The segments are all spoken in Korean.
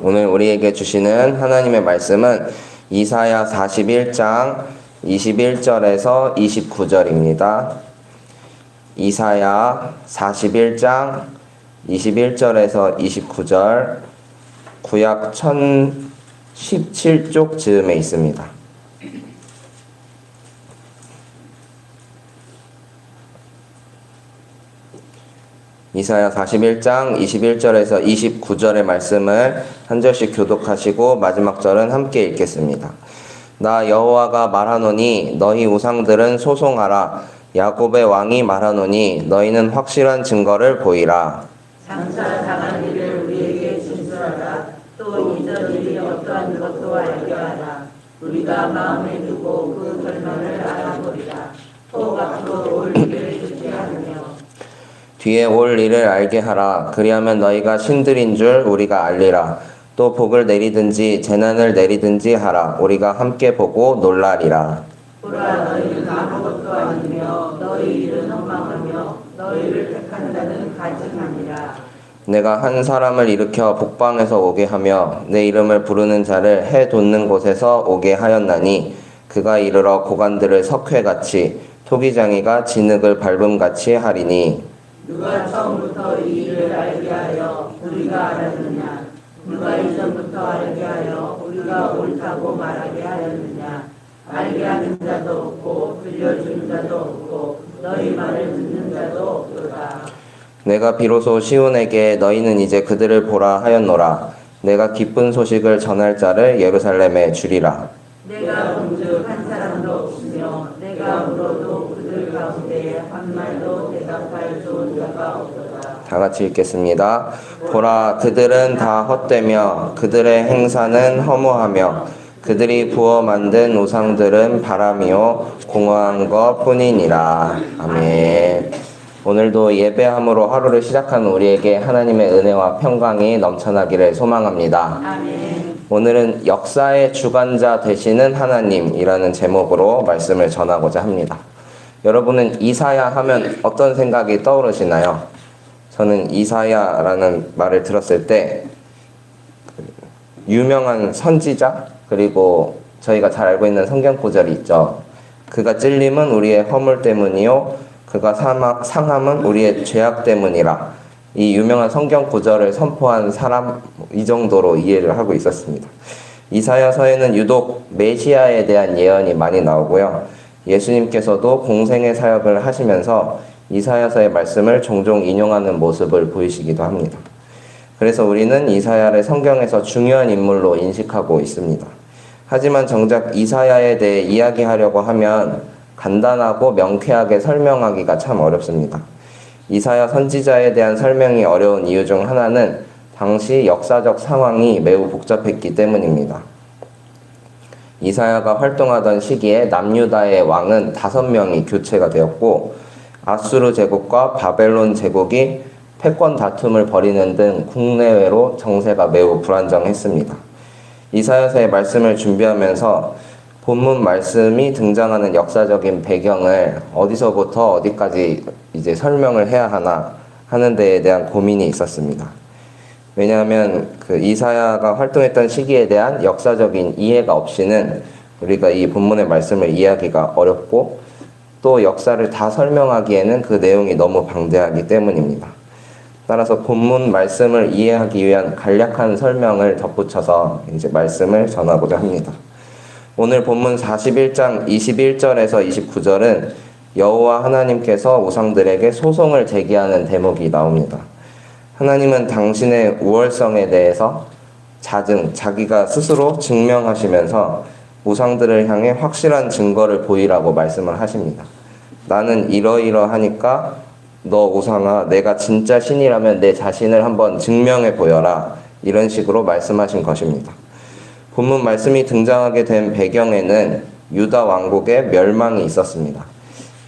오늘 우리에게 주시는 하나님의 말씀은 이사야 41장 21절에서 29절입니다. 이사야 41장 21절에서 29절, 구약 1017쪽 즈음에 있습니다. 이사야 41장 21절에서 29절의 말씀을 한 절씩 교독하시고 마지막 절은 함께 읽겠습니다. 나 여호와가 말하노니 너희 우상들은 소송하라. 야곱의 왕이 말하노니 너희는 확실한 증거를 보이라. 장차 당한 일을 우리에게 진술하라. 또 이전 일이 어떠한 것도 알게 하라. 우리가 마음에 두고 그 결론을 알아보리라. 또 앞으로 올 일을 주체하느며 뒤에 올 일을 알게 하라. 그리하면 너희가 신들인 줄 우리가 알리라. 또 복을 내리든지 재난을 내리든지 하라. 우리가 함께 보고 놀라리라. 보라, 너희는 아무것도 아니며 너희 일은 헛망하며 너희를 택한 자는 가증하니라. 내가 한 사람을 일으켜 북방에서 오게 하며 내 이름을 부르는 자를 해 돋는 곳에서 오게 하였나니 그가 이르러 고관들을 석회같이 토기장이가 진흙을 밟음같이 하리니 누가 처음부터 이 일을 알게 하여 우리가 알았느냐? 누가 이전부터 알게 하여 우리가 옳다고 말하게 하였느냐? 알게 하는 자도 없고 들려주는 자도 없고 너희 말을 듣는 자도 없도다. 내가 비로소 시온에게 너희는 이제 그들을 보라 하였노라. 내가 기쁜 소식을 전할 자를 예루살렘에 주리라. 내가 본즉 한 사람도 없으며 내가 물어도 그들 가운데 한 말도 대답할 좋은 자가 없도다. 다 같이 읽겠습니다. 보라, 그들은 다 헛되며 그들의 행사는 허무하며 그들이 부어 만든 우상들은 바람이요 공허한 것 뿐이니라. 아멘. 오늘도 예배함으로 하루를 시작하는 우리에게 하나님의 은혜와 평강이 넘쳐나기를 소망합니다. 아멘. 오늘은 역사의 주관자 되시는 하나님이라는 제목으로 말씀을 전하고자 합니다. 여러분은 이사야 하면 어떤 생각이 떠오르시나요? 저는 이사야라는 말을 들었을 때 유명한 선지자, 그리고 저희가 잘 알고 있는 성경 구절이 있죠. 그가 찔림은 우리의 허물 때문이요 그가 상함은 우리의 죄악 때문이라. 이 유명한 성경 구절을 선포한 사람, 이 정도로 이해를 하고 있었습니다. 이사야서에는 유독 메시아에 대한 예언이 많이 나오고요. 예수님께서도 공생의 사역을 하시면서 이사야서의 말씀을 종종 인용하는 모습을 보이시기도 합니다. 그래서 우리는 이사야를 성경에서 중요한 인물로 인식하고 있습니다. 하지만 정작 이사야에 대해 이야기하려고 하면 간단하고 명쾌하게 설명하기가 참 어렵습니다. 이사야 선지자에 대한 설명이 어려운 이유 중 하나는 당시 역사적 상황이 매우 복잡했기 때문입니다. 이사야가 활동하던 시기에 남유다의 왕은 5명이 교체가 되었고 아수르 제국과 바벨론 제국이 패권 다툼을 벌이는 등 국내외로 정세가 매우 불안정했습니다. 이사야서의 말씀을 준비하면서 본문 말씀이 등장하는 역사적인 배경을 어디서부터 어디까지 이제 설명을 해야 하나 하는 데에 대한 고민이 있었습니다. 왜냐하면 그 이사야가 활동했던 시기에 대한 역사적인 이해가 없이는 우리가 이 본문의 말씀을 이해하기가 어렵고 또 역사를 다 설명하기에는 그 내용이 너무 방대하기 때문입니다. 따라서 본문 말씀을 이해하기 위한 간략한 설명을 덧붙여서 이제 말씀을 전하고자 합니다. 오늘 본문 41장 21절에서 29절은 여호와 하나님께서 우상들에게 소송을 제기하는 대목이 나옵니다. 하나님은 당신의 우월성에 대해서 자기가 스스로 증명하시면서 우상들을 향해 확실한 증거를 보이라고 말씀을 하십니다. 나는 이러이러하니까 너 우상아, 내가 진짜 신이라면 내 자신을 한번 증명해 보여라. 이런 식으로 말씀하신 것입니다. 본문 말씀이 등장하게 된 배경에는 유다 왕국의 멸망이 있었습니다.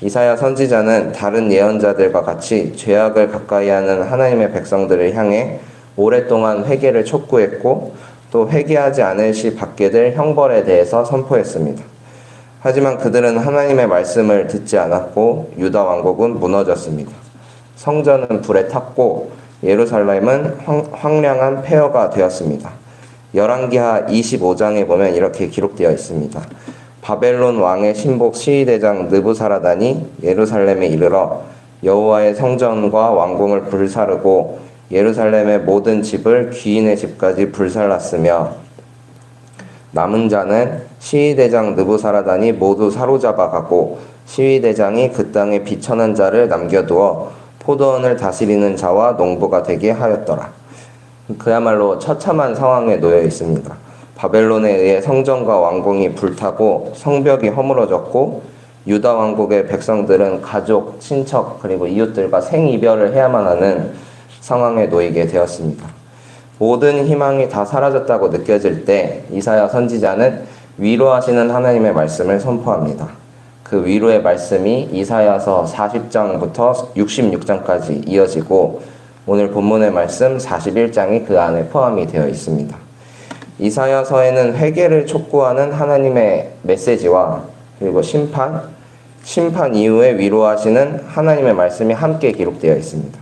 이사야 선지자는 다른 예언자들과 같이 죄악을 가까이 하는 하나님의 백성들을 향해 오랫동안 회개를 촉구했고 또 회개하지 않을 시 받게 될 형벌에 대해서 선포했습니다. 하지만 그들은 하나님의 말씀을 듣지 않았고 유다 왕국은 무너졌습니다. 성전은 불에 탔고 예루살렘은 황량한 폐허가 되었습니다. 열왕기하 25장에 보면 이렇게 기록되어 있습니다. 바벨론 왕의 신복 시위대장 느부사라단이 예루살렘에 이르러 여호와의 성전과 왕궁을 불사르고 예루살렘의 모든 집을 귀인의 집까지 불살랐으며 남은 자는 시위대장 느부사라단이 모두 사로잡아 가고 시위대장이 그 땅에 비천한 자를 남겨두어 포도원을 다스리는 자와 농부가 되게 하였더라. 그야말로 처참한 상황에 놓여 있습니다. 바벨론에 의해 성전과 왕궁이 불타고 성벽이 허물어졌고 유다 왕국의 백성들은 가족, 친척 그리고 이웃들과 생이별을 해야만 하는 상황에 놓이게 되었습니다. 모든 희망이 다 사라졌다고 느껴질 때 이사야 선지자는 위로하시는 하나님의 말씀을 선포합니다. 그 위로의 말씀이 이사야서 40장부터 66장까지 이어지고 오늘 본문의 말씀 41장이 그 안에 포함이 되어 있습니다. 이사야서에는 회개를 촉구하는 하나님의 메시지와 그리고 심판 이후에 위로하시는 하나님의 말씀이 함께 기록되어 있습니다.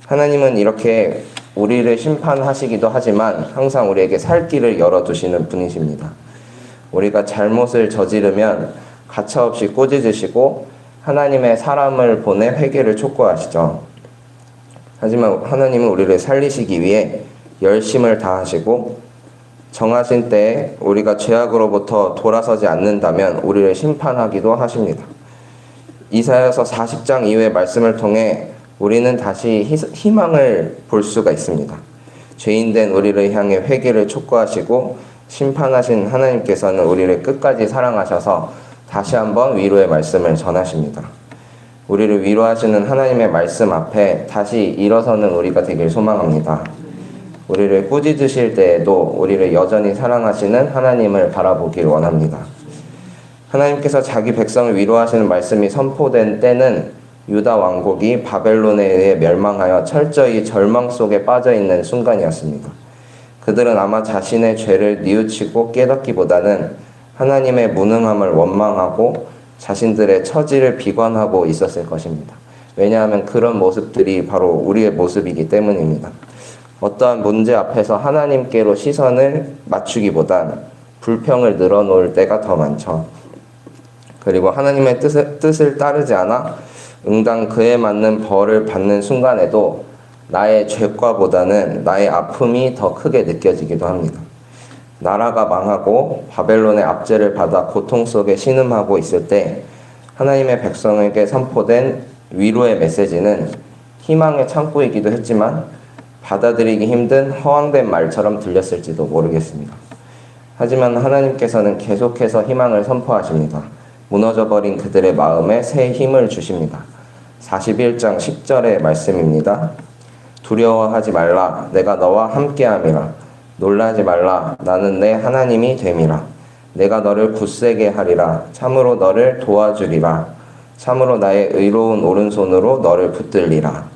하나님은 이렇게 우리를 심판하시기도 하지만 항상 우리에게 살 길을 열어두시는 분이십니다. 우리가 잘못을 저지르면 가차없이 꾸짖으시고 하나님의 사람을 보내 회개를 촉구하시죠. 하지만 하나님은 우리를 살리시기 위해 열심을 다하시고 정하신 때에 우리가 죄악으로부터 돌아서지 않는다면 우리를 심판하기도 하십니다. 이사야서 40장 이후의 말씀을 통해 우리는 다시 희망을 볼 수가 있습니다. 죄인된 우리를 향해 회개를 촉구하시고 심판하신 하나님께서는 우리를 끝까지 사랑하셔서 다시 한번 위로의 말씀을 전하십니다. 우리를 위로하시는 하나님의 말씀 앞에 다시 일어서는 우리가 되길 소망합니다. 우리를 꾸짖으실 때에도 우리를 여전히 사랑하시는 하나님을 바라보길 원합니다. 하나님께서 자기 백성을 위로하시는 말씀이 선포된 때는 유다 왕국이 바벨론에 의해 멸망하여 철저히 절망 속에 빠져있는 순간이었습니다. 그들은 아마 자신의 죄를 뉘우치고 깨닫기보다는 하나님의 무능함을 원망하고 자신들의 처지를 비관하고 있었을 것입니다. 왜냐하면 그런 모습들이 바로 우리의 모습이기 때문입니다. 어떠한 문제 앞에서 하나님께로 시선을 맞추기보단 불평을 늘어놓을 때가 더 많죠. 그리고 하나님의 뜻을 따르지 않아 응당 그에 맞는 벌을 받는 순간에도 나의 죄과보다는 나의 아픔이 더 크게 느껴지기도 합니다. 나라가 망하고 바벨론의 압제를 받아 고통 속에 신음하고 있을 때 하나님의 백성에게 선포된 위로의 메시지는 희망의 창구이기도 했지만 받아들이기 힘든 허황된 말처럼 들렸을지도 모르겠습니다. 하지만 하나님께서는 계속해서 희망을 선포하십니다. 무너져버린 그들의 마음에 새 힘을 주십니다. 41장 10절의 말씀입니다. 두려워하지 말라. 내가 너와 함께함이라. 놀라지 말라. 나는 내 하나님이 됨이라. 내가 너를 굳세게 하리라. 참으로 너를 도와주리라. 참으로 나의 의로운 오른손으로 너를 붙들리라.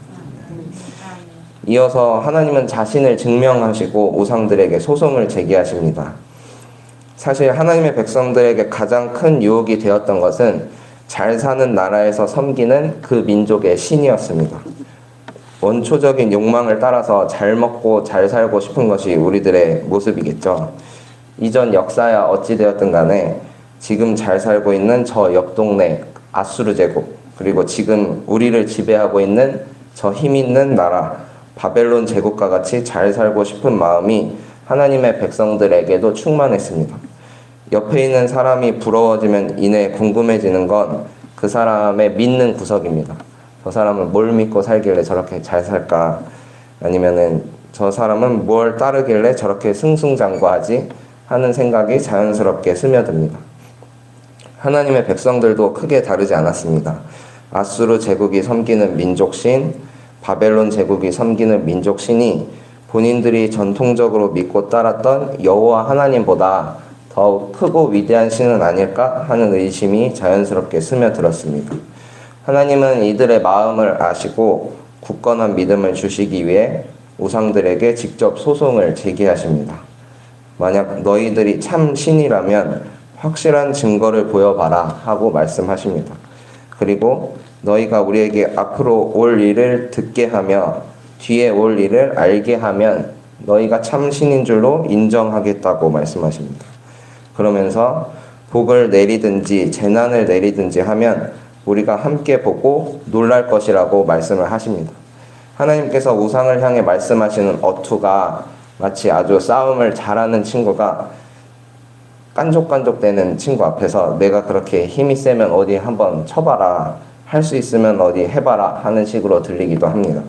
이어서 하나님은 자신을 증명하시고 우상들에게 소송을 제기하십니다. 사실 하나님의 백성들에게 가장 큰 유혹이 되었던 것은 잘 사는 나라에서 섬기는 그 민족의 신이었습니다. 원초적인 욕망을 따라서 잘 먹고 잘 살고 싶은 것이 우리들의 모습이겠죠. 이전 역사야 어찌되었든 간에 지금 잘 살고 있는 저 옆 동네 아수르 제국, 그리고 지금 우리를 지배하고 있는 저 힘 있는 나라 바벨론 제국과 같이 잘 살고 싶은 마음이 하나님의 백성들에게도 충만했습니다. 옆에 있는 사람이 부러워지면 이내 궁금해지는 건 그 사람의 믿는 구석입니다. 저 사람은 뭘 믿고 살길래 저렇게 잘 살까? 아니면은 저 사람은 뭘 따르길래 저렇게 승승장구하지? 하는 생각이 자연스럽게 스며듭니다. 하나님의 백성들도 크게 다르지 않았습니다. 아수르 제국이 섬기는 민족신, 바벨론 제국이 섬기는 민족신이 본인들이 전통적으로 믿고 따랐던 여호와 하나님보다 더욱 크고 위대한 신은 아닐까 하는 의심이 자연스럽게 스며들었습니다. 하나님은 이들의 마음을 아시고 굳건한 믿음을 주시기 위해 우상들에게 직접 소송을 제기하십니다. 만약 너희들이 참 신이라면 확실한 증거를 보여봐라 하고 말씀하십니다. 그리고 너희가 우리에게 앞으로 올 일을 듣게 하며 뒤에 올 일을 알게 하면 너희가 참 신인 줄로 인정하겠다고 말씀하십니다. 그러면서 복을 내리든지 재난을 내리든지 하면 우리가 함께 보고 놀랄 것이라고 말씀을 하십니다. 하나님께서 우상을 향해 말씀하시는 어투가 마치 아주 싸움을 잘하는 친구가 깐족깐족대는 친구 앞에서 내가 그렇게 힘이 세면 어디 한번 쳐봐라, 할 수 있으면 어디 해봐라 하는 식으로 들리기도 합니다.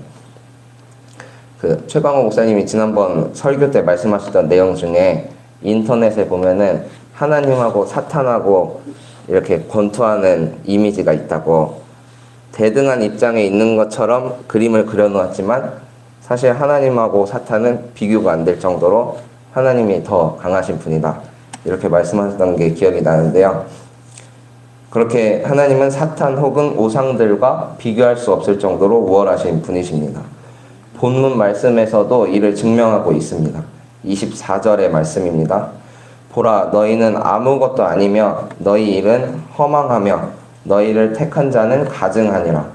최광호 목사님이 지난번 설교 때 말씀하셨던 내용 중에 인터넷에 보면은 하나님하고 사탄하고 이렇게 권투하는 이미지가 있다고, 대등한 입장에 있는 것처럼 그림을 그려놓았지만 사실 하나님하고 사탄은 비교가 안 될 정도로 하나님이 더 강하신 분이다, 이렇게 말씀하셨던 게 기억이 나는데요. 그렇게 하나님은 사탄 혹은 우상들과 비교할 수 없을 정도로 우월하신 분이십니다. 본문 말씀에서도 이를 증명하고 있습니다. 24절의 말씀입니다. 보라, 너희는 아무것도 아니며 너희 일은 허망하며 너희를 택한 자는 가증하니라.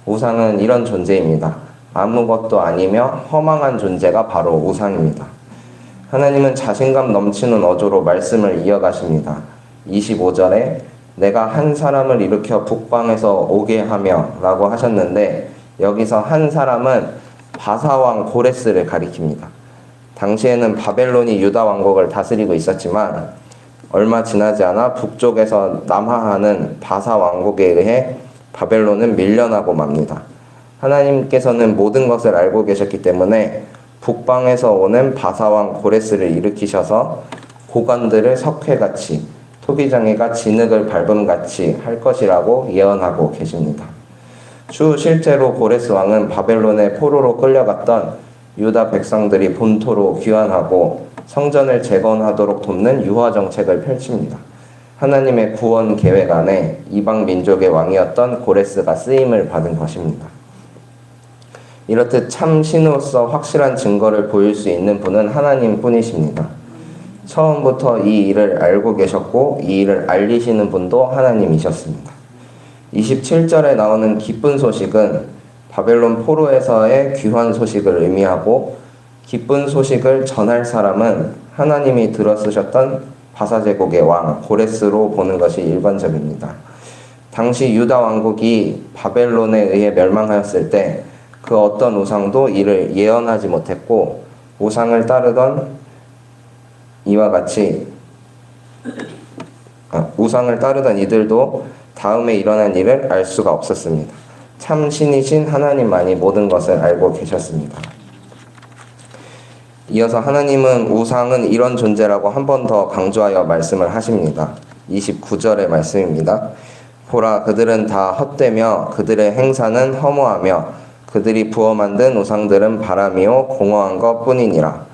우상은 이런 존재입니다. 아무것도 아니며 허망한 존재가 바로 우상입니다. 하나님은 자신감 넘치는 어조로 말씀을 이어가십니다. 25절에 내가 한 사람을 일으켜 북방에서 오게 하며 라고 하셨는데, 여기서 한 사람은 바사왕 고레스를 가리킵니다. 당시에는 바벨론이 유다 왕국을 다스리고 있었지만 얼마 지나지 않아 북쪽에서 남하하는 바사 왕국에 의해 바벨론은 밀려나고 맙니다. 하나님께서는 모든 것을 알고 계셨기 때문에 북방에서 오는 바사왕 고레스를 일으키셔서 고관들을 석회같이, 토기장이가 진흙을 밟음같이 할 것이라고 예언하고 계십니다. 추후 실제로 고레스 왕은 바벨론의 포로로 끌려갔던 유다 백성들이 본토로 귀환하고 성전을 재건하도록 돕는 유화 정책을 펼칩니다. 하나님의 구원 계획 안에 이방 민족의 왕이었던 고레스가 쓰임을 받은 것입니다. 이렇듯 참 신으로서 확실한 증거를 보일 수 있는 분은 하나님 뿐이십니다. 처음부터 이 일을 알고 계셨고 이 일을 알리시는 분도 하나님이셨습니다. 27절에 나오는 기쁜 소식은 바벨론 포로에서의 귀환 소식을 의미하고, 기쁜 소식을 전할 사람은 하나님이 들어쓰셨던 바사제국의 왕 고레스로 보는 것이 일반적입니다. 당시 유다 왕국이 바벨론에 의해 멸망하였을 때 그 어떤 우상도 이를 예언하지 못했고, 우상을 따르던 이와 같이 우상을 따르던 이들도 다음에 일어난 일을 알 수가 없었습니다. 참 신이신 하나님만이 모든 것을 알고 계셨습니다. 이어서 하나님은 우상은 이런 존재라고 한 번 더 강조하여 말씀을 하십니다. 29절의 말씀입니다. 보라, 그들은 다 헛되며 그들의 행사는 허무하며 그들이 부어 만든 우상들은 바람이요 공허한 것 뿐이니라.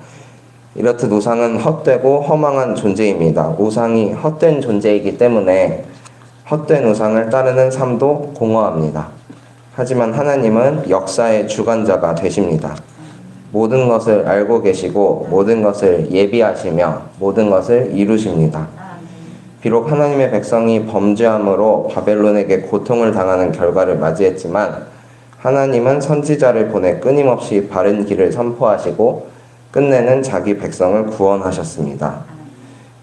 이렇듯 우상은 헛되고 허망한 존재입니다. 우상이 헛된 존재이기 때문에 헛된 우상을 따르는 삶도 공허합니다. 하지만 하나님은 역사의 주관자가 되십니다. 모든 것을 알고 계시고 모든 것을 예비하시며 모든 것을 이루십니다. 비록 하나님의 백성이 범죄함으로 바벨론에게 고통을 당하는 결과를 맞이했지만 하나님은 선지자를 보내 끊임없이 바른 길을 선포하시고 끝내는 자기 백성을 구원하셨습니다.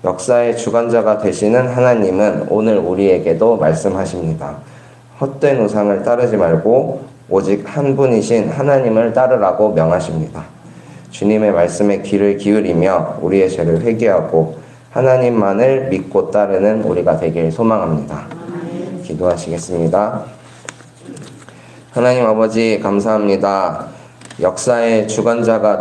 역사의 주관자가 되시는 하나님은 오늘 우리에게도 말씀하십니다. 헛된 우상을 따르지 말고 오직 한 분이신 하나님을 따르라고 명하십니다. 주님의 말씀에 귀를 기울이며 우리의 죄를 회개하고 하나님만을 믿고 따르는 우리가 되길 소망합니다. 기도하시겠습니다. 하나님 아버지, 감사합니다. 역사의 주관자가